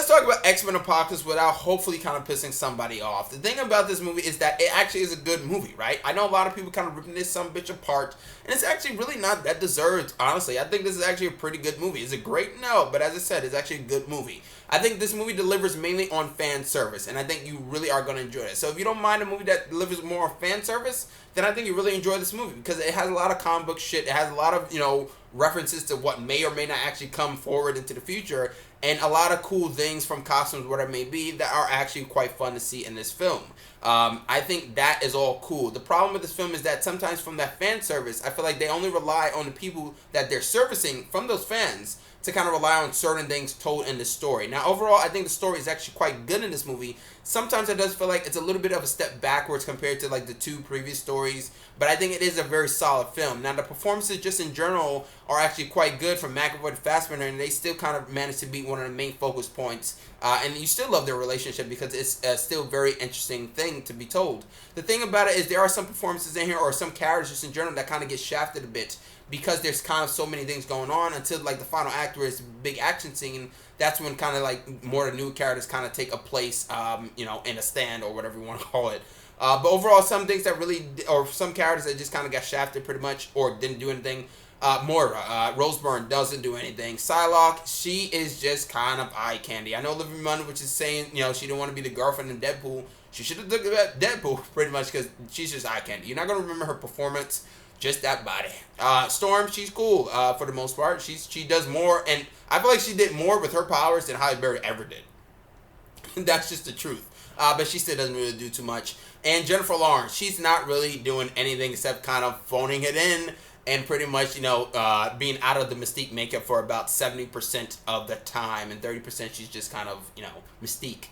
talk about X-Men Apocalypse without hopefully kind of pissing somebody off. The thing about this movie is that it actually is a good movie, right? I know a lot of people kind of ripping this some bitch apart, and it's actually really not that deserved, honestly. I think this is actually a pretty good movie. Is it great? No, but as I said, it's actually a good movie. I think this movie delivers mainly on fan service, and I think you really are going to enjoy it. So if you don't mind a movie that delivers more on fan service, then I think you really enjoy this movie because it has a lot of comic book shit. It has a lot of, references to what may or may not actually come forward into the future, and a lot of cool things from costumes, whatever it may be, that are actually quite fun to see in this film. I think that is all cool. The problem with this film is that sometimes from that fan service, I feel like they only rely on the people that they're servicing from those fans to kind of rely on certain things told in the story. Now, overall, I think the story is actually quite good in this movie. Sometimes it does feel like it's a little bit of a step backwards compared to like the two previous stories, but I think it is a very solid film. Now, the performances just in general are actually quite good from McAvoy to Fassbender, and they still kind of managed to be one of the main focus points. And you still love their relationship because it's still a very interesting thing to be told. The thing about it is there are some performances in here or some characters just in general that kind of get shafted a bit because there's kind of so many things going on until like the final act where it's a big action scene. That's when kind of like more of the new characters kind of take a place, in a stand or whatever you want to call it. But overall, some things that really, or some characters that just kind of got shafted pretty much or didn't do anything. Moira, Rose Byrne doesn't do anything. Psylocke, she is just kind of eye candy. I know Olivia Munn, which is saying, she didn't want to be the girlfriend in Deadpool. She should have took Deadpool pretty much because she's just eye candy. You're not going to remember her performance, just that body. Storm, she's cool for the most part. She does more, and I feel like she did more with her powers than Halle Berry ever did. That's just the truth. But she still doesn't really do too much. And Jennifer Lawrence, she's not really doing anything except kind of phoning it in and pretty much, being out of the Mystique makeup for about 70% of the time, and 30% she's just kind of, Mystique,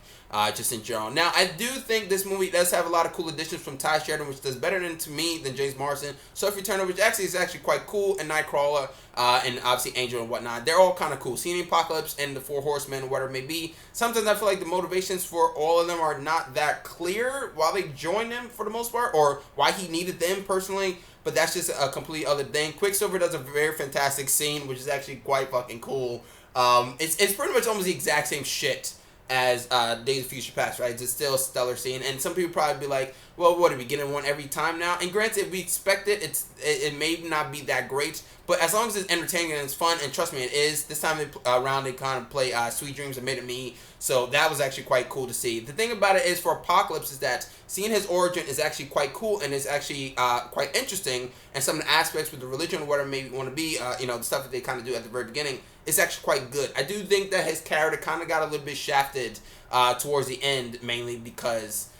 just in general. Now, I do think this movie does have a lot of cool additions from Ty Sheridan, which does better to me than James Marsden. Sophie Turner, which actually is actually quite cool, and Nightcrawler, and obviously Angel and whatnot. They're all kind of cool. Seeing Apocalypse and the Four Horsemen, whatever it may be, sometimes I feel like the motivations for all of them are not that clear while they join them for the most part, or why he needed them personally. But that's just a complete other thing. Quicksilver does a very fantastic scene, which is actually quite fucking cool. It's pretty much almost the exact same shit as Days of Future Past, right? It's still a stellar scene, and some people probably be like, well, what are we getting one every time now? And granted, if we expect it, it may not be that great, but as long as it's entertaining and it's fun, and trust me, it is. This time around, they kind of play Sweet Dreams and Made It Me, so that was actually quite cool to see. The thing about it is, for Apocalypse, is that seeing his origin is actually quite cool, and it's actually quite interesting, and some of the aspects with the religion or whatever may want to be, the stuff that they kind of do at the very beginning, is actually quite good. I do think that his character kind of got a little bit shafted towards the end, mainly because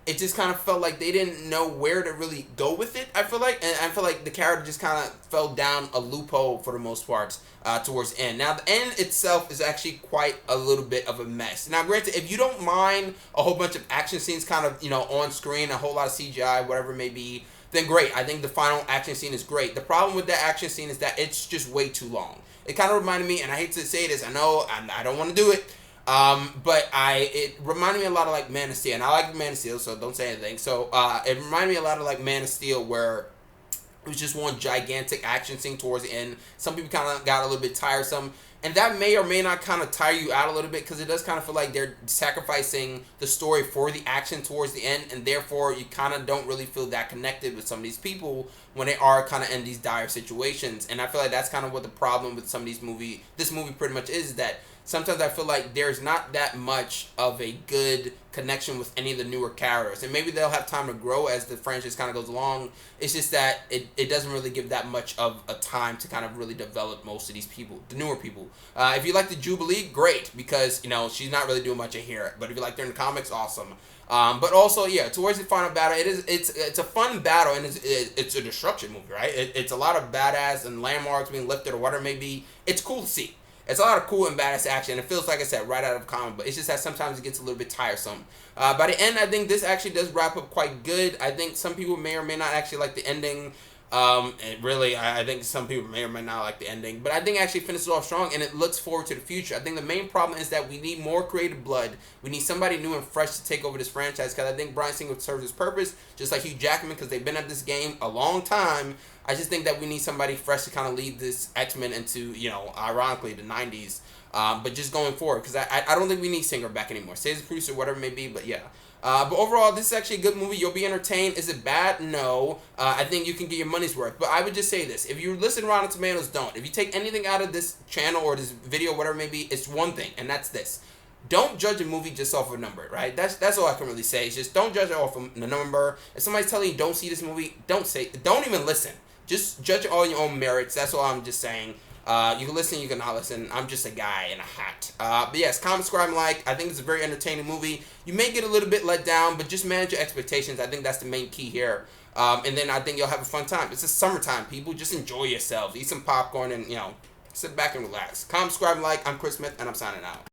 it just kind of felt like they didn't know where to really go with it, I feel like. And I feel like the character just kind of fell down a loophole for the most part towards the end. Now, the end itself is actually quite a little bit of a mess. Now, granted, if you don't mind a whole bunch of action scenes kind of, on screen, a whole lot of CGI, whatever it may be, then great. I think the final action scene is great. The problem with that action scene is that it's just way too long. It kind of reminded me, and I hate to say this, I know I don't want to do it, but it reminded me a lot of like Man of Steel, and I like Man of Steel, so don't say anything. So it reminded me a lot of like Man of Steel, where it was just one gigantic action scene towards the end. Some people kind of got a little bit tiresome, and that may or may not kind of tire you out a little bit, because it does kind of feel like they're sacrificing the story for the action towards the end, and therefore you kind of don't really feel that connected with some of these people when they are kind of in these dire situations. And I feel like that's kind of what the problem with some of these this movie pretty much is, that sometimes I feel like there's not that much of a good connection with any of the newer characters. And maybe they'll have time to grow as the franchise kind of goes along. It's just that it doesn't really give that much of a time to kind of really develop most of these people, the newer people. If you like the Jubilee, great, because, she's not really doing much in here. But if you like her in the comics, awesome. But also, yeah, towards the final battle, it's a fun battle, and it's a destruction movie, right? It's a lot of badass and landmarks being lifted or whatever it may be. It's cool to see. It's a lot of cool and badass action. It feels, like I said, right out of a comic, but it's just that sometimes it gets a little bit tiresome. By the end, I think this actually does wrap up quite good. I think some people may or may not actually like the ending. And really, I think some people may or may not like the ending, but I think it actually finishes off strong, and it looks forward to the future. I think the main problem is that we need more creative blood. We need somebody new and fresh to take over this franchise, because I think Bryan Singer serves his purpose, just like Hugh Jackman, because they've been at this game a long time. I just think that we need somebody fresh to kind of lead this X-Men into, ironically, the 90s. But just going forward, because I don't think we need Singer back anymore. Say as a producer, whatever it may be, but yeah. But overall, this is actually a good movie. You'll be entertained. Is it bad? No. I think you can get your money's worth. But I would just say this. If you listen to Rotten Tomatoes, don't. If you take anything out of this channel or this video, whatever it may be, it's one thing, and that's this. Don't judge a movie just off a number, right? That's all I can really say. It's just don't judge it off of the number. If somebody's telling you don't see this movie, don't even listen. Just judge it all on your own merits. That's all I'm just saying. You can listen, you can not listen. I'm just a guy in a hat. But yes, comment, subscribe, and like. I think it's a very entertaining movie. You may get a little bit let down, but just manage your expectations. I think that's the main key here. And then I think you'll have a fun time. It's a summertime, people. Just enjoy yourselves. Eat some popcorn and, sit back and relax. Comment, subscribe, and like. I'm Chris Smith, and I'm signing out.